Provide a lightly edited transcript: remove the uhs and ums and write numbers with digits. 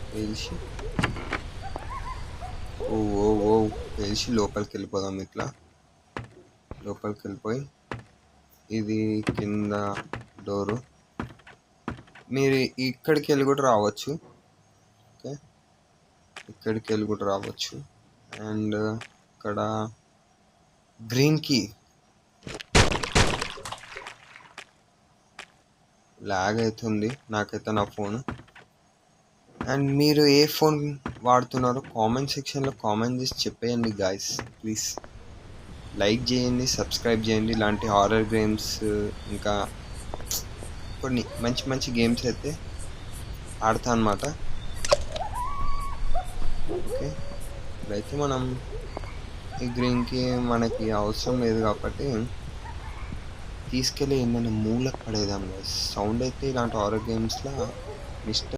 పేల్చి ఓ ఓ ఓ పేల్చి లోపలికి వెళ్ళిపోదాం. ఇట్లా లోపలికి వెళ్ళిపోయి ఇది కింద డోరు. మీరు ఇక్కడికి వెళ్ళి కూడా రావచ్చు. ఓకే, ఇక్కడికి వెళ్ళి కూడా రావచ్చు. అండ్ ఇక్కడ గ్రీన్ కీ. లాగ్ అవుతుంది నాకైతే నా ఫోన్. అండ్ మీరు ఏ ఫోన్ వాడుతున్నారో కామెంట్ సెక్షన్లో కామెంట్ చేసి చెప్పేయండి గాయస్. ప్లీజ్ లైక్ చేయండి, సబ్స్క్రైబ్ చేయండి. ఇలాంటి హారర్ గేమ్స్ ఇంకా కొన్ని మంచి మంచి గేమ్స్ అయితే ఆడతా అన్నమాట. ఓకే, ఇప్పుడైతే మనం ఈ గ్రీన్కి మనకి అవసరం లేదు కాబట్టి తీసుకెళ్ళి ఏమైనా మూలకు పడేద్దాం. సౌండ్ అయితే ఇలాంటి హారర్ గేమ్స్లో మిస్టర్